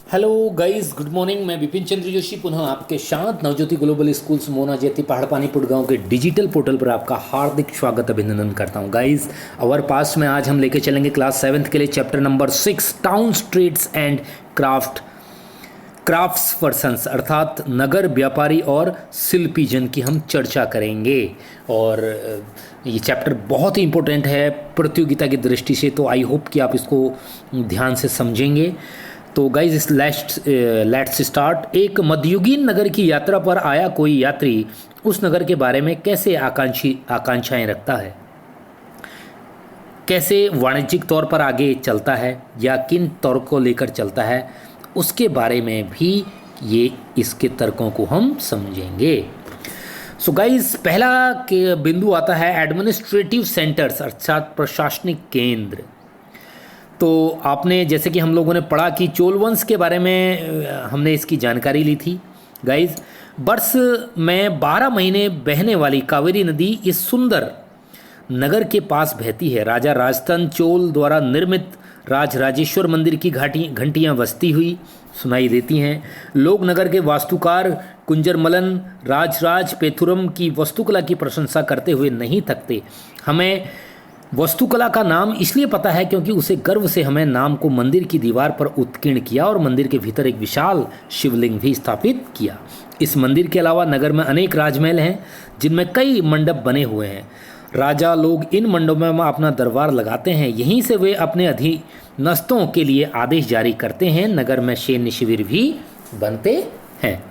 Hello guys, good morning. मैं विपिन चंद्र जोशी पुनः आपके शांत नवज्योति ग्लोबल स्कूल्स मोना जयती पहाड़पानी पुटगांव के डिजिटल पोर्टल पर आपका हार्दिक स्वागत अभिनंदन करता हूं। गाइस, अवर पास में आज हम लेके चलेंगे क्लास 7th के लिए chapter number 6 town streets and crafts persons अर्थात नगर व्यापारी और शिल्पी जन की हम चर्चा करेंगे। और ये चैप्टर बहुत ही इम्पोर्टेंट है प्रतियोगिता की दृष्टि से, तो आई होप कि आप इसको ध्यान से समझेंगे। तो गाइज लेट्स स्टार्ट। एक मध्ययुगीन नगर की यात्रा पर आया कोई यात्री उस नगर के बारे में कैसे आकांक्षाएं रखता है, कैसे वाणिज्यिक तौर पर आगे चलता है या किन तौर को लेकर चलता है, उसके बारे में भी ये इसके तर्कों को हम समझेंगे। सो गाइज, पहला के बिंदु आता है एडमिनिस्ट्रेटिव सेंटर्स अर्थात प्रशासनिक केंद्र। तो आपने जैसे कि हम लोगों ने पढ़ा कि चोल वंश के बारे में हमने इसकी जानकारी ली थी। गाइज, वर्ष में 12 महीने बहने वाली कावेरी नदी इस सुंदर नगर के पास बहती है। राजा राजतन चोल द्वारा निर्मित राजराजेश्वर मंदिर की घंटियाँ बजती हुई सुनाई देती हैं। लोग नगर के वास्तुकार कुंजरमलन राजराज पेथुरम की वास्तुकला की प्रशंसा करते हुए नहीं थकते। हमें वास्तुकला का नाम इसलिए पता है क्योंकि उसे गर्व से हमें नाम को मंदिर की दीवार पर उत्कीर्ण किया और मंदिर के भीतर एक विशाल शिवलिंग भी स्थापित किया। इस मंदिर के अलावा नगर में अनेक राजमहल हैं जिनमें कई मंडप बने हुए हैं। राजा लोग इन मंडपों में अपना दरबार लगाते हैं। यहीं से वे अपने अधीनस्थों के लिए आदेश जारी करते हैं। नगर में सैन्य शिविर भी बनते हैं।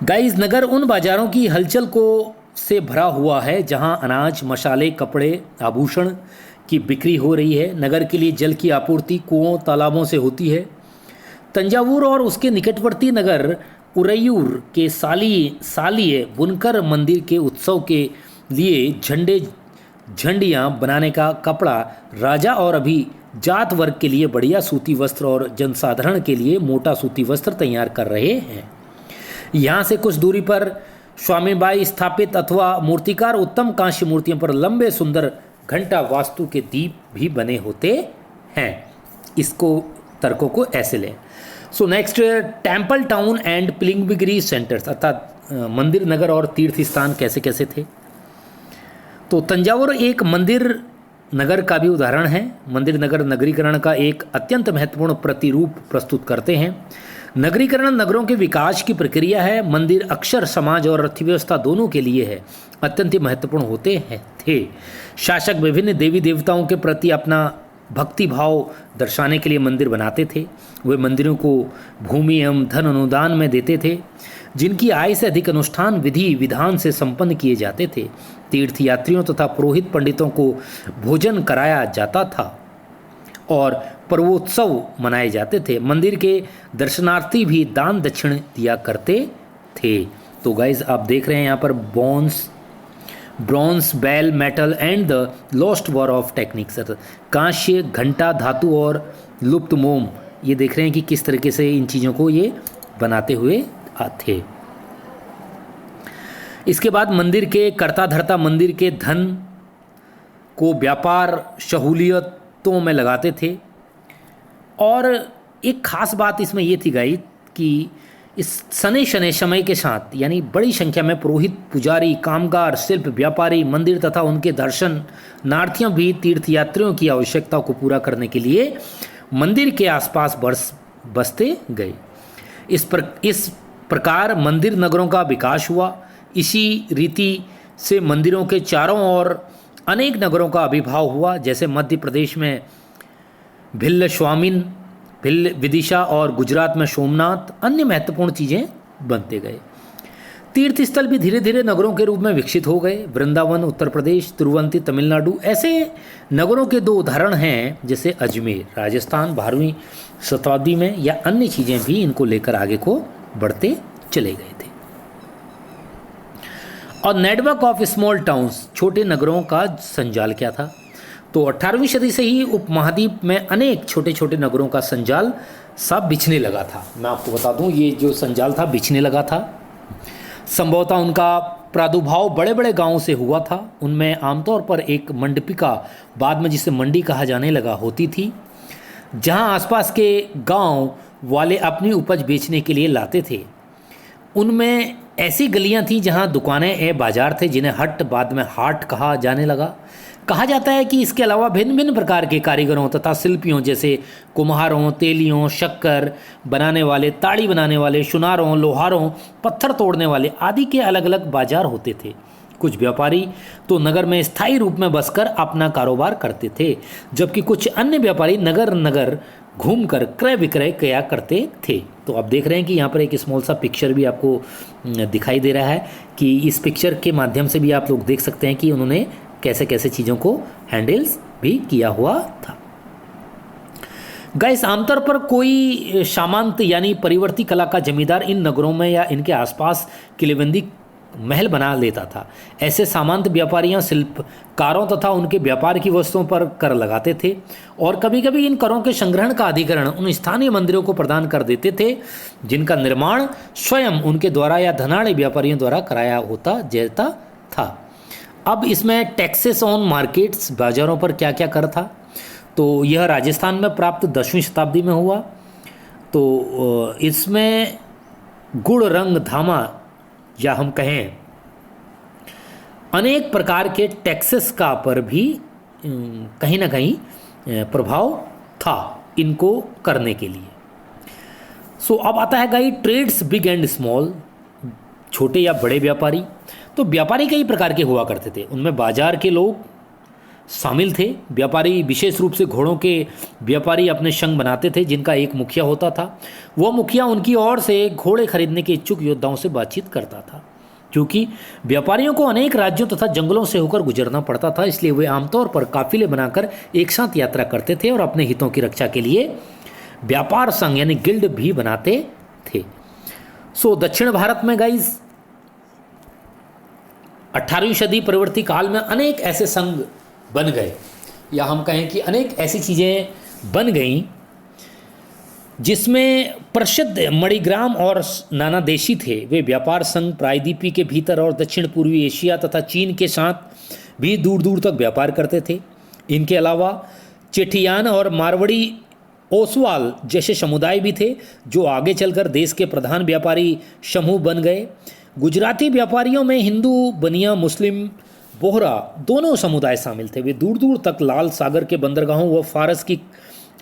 गाइस, नगर उन बाजारों की हलचल को से भरा हुआ है जहां अनाज, मसाले, कपड़े, आभूषण की बिक्री हो रही है। नगर के लिए जल की आपूर्ति कुओं, तालाबों से होती है। तंजावुर और उसके निकटवर्ती नगर उरैयूर के सालिय बुनकर मंदिर के उत्सव के लिए झंडियाँ बनाने का कपड़ा, राजा और जात वर्ग के लिए बढ़िया सूती वस्त्र और जनसाधारण के लिए मोटा सूती वस्त्र तैयार कर रहे हैं। यहाँ से कुछ दूरी पर स्वामीबाई स्थापित अथवा मूर्तिकार उत्तम कांस्य मूर्तियों पर लंबे सुंदर घंटा वास्तु के दीप भी बने होते हैं। इसको तर्कों को ऐसे लें। So next, temple town and pilgrimage centres अर्थात मंदिर नगर और तीर्थ स्थान कैसे कैसे थे। तो तंजावुर एक मंदिर नगर का भी उदाहरण है। मंदिर नगर नगरीकरण का एक अत्यंत महत्वपूर्ण प्रतिरूप प्रस्तुत करते हैं। नगरीकरण नगरों के विकास की प्रक्रिया है। मंदिर अक्षर समाज और अर्थव्यवस्था दोनों के लिए है अत्यंत ही महत्वपूर्ण होते हैं थे। शासक विभिन्न देवी देवताओं के प्रति अपना भक्ति भाव दर्शाने के लिए मंदिर बनाते थे। वे मंदिरों को भूमि एवं धन अनुदान में देते थे, जिनकी आय से अधिक अनुष्ठान विधि विधान से संपन्न किए जाते थे। तीर्थ यात्रियों तथा पुरोहित पंडितों को भोजन कराया जाता था और पर्वोत्सव मनाए जाते थे। मंदिर के दर्शनार्थी भी दान दक्षिण दिया करते थे। तो गाइज, आप देख रहे हैं यहाँ पर bronze, bell, metal and the lost war of techniques, कांस्य, घंटा, धातु और लुप्त मोम। ये देख रहे हैं कि किस तरीके से इन चीज़ों को ये बनाते हुए थे। इसके बाद मंदिर के कर्ता धर्ता मंदिर के धन को व्यापार सहूलियतों में लगाते थे। और एक ख़ास बात इसमें ये थी गाइस कि इस शनै समय के साथ यानी बड़ी संख्या में पुरोहित, पुजारी, कामगार, शिल्प व्यापारी, मंदिर तथा उनके दर्शनार्थियों भी तीर्थयात्रियों की आवश्यकताओं को पूरा करने के लिए मंदिर के आसपास बसते गए। इस प्रकार मंदिर नगरों का विकास हुआ। इसी रीति से मंदिरों के चारों ओर अनेक नगरों का आविर्भाव हुआ, जैसे मध्य प्रदेश में भिल्ल विदिशा और गुजरात में सोमनाथ। अन्य महत्वपूर्ण चीज़ें बनते गए। तीर्थ स्थल भी धीरे धीरे नगरों के रूप में विकसित हो गए। वृंदावन उत्तर प्रदेश, तिरुवंती तमिलनाडु ऐसे नगरों के 2 उदाहरण हैं, जैसे अजमेर राजस्थान 12वीं शताब्दी में, या अन्य चीज़ें भी इनको लेकर आगे को बढ़ते चले गए थे। और नेटवर्क ऑफ स्मॉल टाउन्स छोटे नगरों का संजाल क्या था। तो 18वीं सदी से ही उपमहाद्वीप में अनेक छोटे छोटे नगरों का संजाल सब बिछने लगा था। मैं आपको बता दूं, ये जो संजाल था बिछने लगा था। संभवतः उनका प्रादुर्भाव बड़े बड़े गांवों से हुआ था। उनमें आमतौर पर एक मंडपिका, बाद में जिसे मंडी कहा जाने लगा, होती थी। जहां आसपास के गांव वाले अपनी उपज बेचने के लिए लाते थे। उनमें ऐसी गलियां थीं जहां दुकानें बाजार थे, जिन्हें हट बाद में हाट कहा जाने लगा। कहा जाता है कि इसके अलावा भिन्न भिन्न प्रकार के कारीगरों तथा शिल्पियों जैसे कुम्हारों, तेलियों, शक्कर बनाने वाले, ताड़ी बनाने वाले, सुनारों, लोहारों, पत्थर तोड़ने वाले आदि के अलग अलग बाजार होते थे। कुछ व्यापारी तो नगर में स्थायी रूप में बसकर अपना कारोबार करते थे, जबकि कुछ अन्य व्यापारी नगर नगर घूमकर क्रय विक्रय किया करते थे। तो आप देख रहे हैं कि यहाँ पर एक स्मॉल सा पिक्चर भी आपको दिखाई दे रहा है कि इस पिक्चर के माध्यम से भी आप लोग देख सकते हैं कि उन्होंने कैसे कैसे चीज़ों को हैंडल्स भी किया हुआ था। गाइस, आमतौर पर कोई सामंत यानी परिवर्ती कला का जमींदार इन नगरों में या इनके आसपास किलेबंदी महल बना लेता था। ऐसे सामंत व्यापारियों, शिल्पकारों तथा उनके व्यापार की वस्तुओं पर कर लगाते थे और कभी कभी इन करों के संग्रहण का अधिग्रहण उन स्थानीय मंदिरों को प्रदान कर देते थे, जिनका निर्माण स्वयं उनके द्वारा या धनाढ़ व्यापारियों द्वारा कराया होता जाता था। अब इसमें टैक्सेस ऑन मार्केट्स, बाजारों पर क्या क्या कर था, तो यह राजस्थान में प्राप्त 10वीं शताब्दी में हुआ। तो इसमें गुड़, रंग, धामा या हम कहें अनेक प्रकार के टैक्सेस का पर भी कहीं ना कहीं प्रभाव था इनको करने के लिए। सो अब आता है guys trades, big and small, छोटे या बड़े व्यापारी। तो व्यापारी कई प्रकार के हुआ करते थे, उनमें बाजार के लोग शामिल थे। व्यापारी विशेष रूप से घोड़ों के व्यापारी अपने संघ बनाते थे, जिनका एक मुखिया होता था। वह मुखिया उनकी ओर से घोड़े खरीदने के इच्छुक योद्धाओं से बातचीत करता था। क्योंकि व्यापारियों को अनेक राज्यों तथा जंगलों से होकर गुजरना पड़ता था, इसलिए वे आमतौर पर काफिले बनाकर एक साथ यात्रा करते थे और अपने हितों की रक्षा के लिए व्यापार संघ यानी गिल्ड भी बनाते थे। सो दक्षिण भारत में गाइस 18वीं सदी प्रवृत्ति काल में अनेक ऐसे संघ बन गए, या हम कहें कि अनेक ऐसी चीज़ें बन गईं जिसमें प्रसिद्ध मणिग्राम और नानादेशी थे। वे व्यापार संघ प्रायद्वीपीय के भीतर और दक्षिण पूर्वी एशिया तथा चीन के साथ भी दूर दूर तक व्यापार करते थे। इनके अलावा चेठियान और मारवाड़ी ओसवाल जैसे समुदाय भी थे, जो आगे चलकर देश के प्रधान व्यापारी समूह बन गए। गुजराती व्यापारियों में हिंदू, बनिया, मुस्लिम, बोहरा दोनों समुदाय शामिल थे। वे दूर दूर तक लाल सागर के बंदरगाहों व फारस की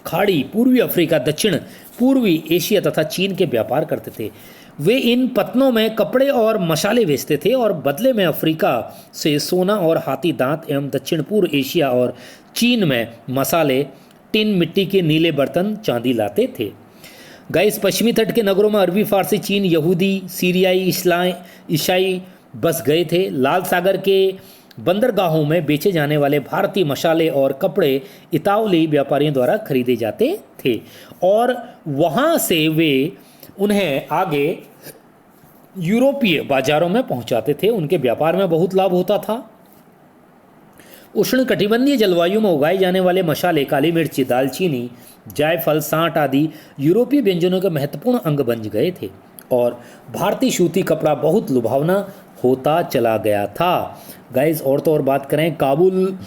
खाड़ी, पूर्वी अफ्रीका, दक्षिण पूर्वी एशिया तथा चीन के व्यापार करते थे। वे इन पत्तनों में कपड़े और मसाले बेचते थे और बदले में अफ्रीका से सोना और हाथी दांत एवं दक्षिण पूर्व एशिया और चीन में मसाले, टिन, मिट्टी के नीले बर्तन, चांदी लाते थे। गाइस, पश्चिमी तट के नगरों में अरबी, फारसी, चीन, यहूदी, सीरियाई, ईसाई बस गए थे। लाल सागर के बंदरगाहों में बेचे जाने वाले भारतीय मसाले और कपड़े इतावली व्यापारियों द्वारा खरीदे जाते थे और वहाँ से वे उन्हें आगे यूरोपीय बाजारों में पहुँचाते थे। उनके व्यापार में बहुत लाभ होता था। उष्णकटिबंधीय जलवायु में उगाए जाने वाले मसाले, काली मिर्ची, दालचीनी, जायफल, सांठ आदि यूरोपीय व्यंजनों के महत्वपूर्ण अंग बन गए थे और भारतीय सूती कपड़ा बहुत लुभावना होता चला गया था। गाइस, और तो और बात करें, काबुल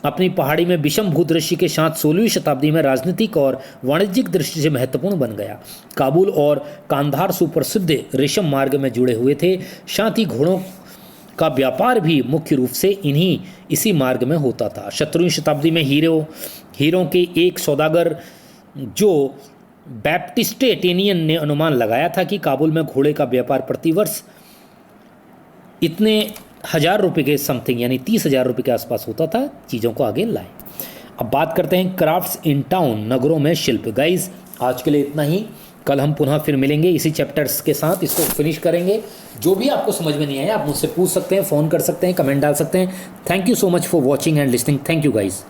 अपनी पहाड़ी में विषम भूदृश्य के साथ 16वीं शताब्दी में राजनीतिक और वाणिज्यिक दृष्टि से महत्वपूर्ण बन गया। काबुल और कांधार सुप्रसिद्ध रेशम मार्ग में जुड़े हुए थे। साथ ही घोड़ों का व्यापार भी मुख्य रूप से इसी मार्ग में होता था। 17वीं शताब्दी में हीरों के एक सौदागर जो बैप्टिस्टे टेनियन ने अनुमान लगाया था कि काबुल में घोड़े का व्यापार प्रतिवर्ष इतने 1000 रुपये के समथिंग यानी 30,000 रुपये के आसपास होता था, चीज़ों को आगे लाए। अब बात करते हैं क्राफ्ट्स इन टाउन, नगरों में शिल्प। गाइस, आज के लिए इतना ही। कल हम पुनः फिर मिलेंगे इसी चैप्टर्स के साथ, इसको फिनिश करेंगे। जो भी आपको समझ में नहीं आया आप मुझसे पूछ सकते हैं, फ़ोन कर सकते हैं, कमेंट डाल सकते हैं। Thank you so much for watching and listening. Thank you guys.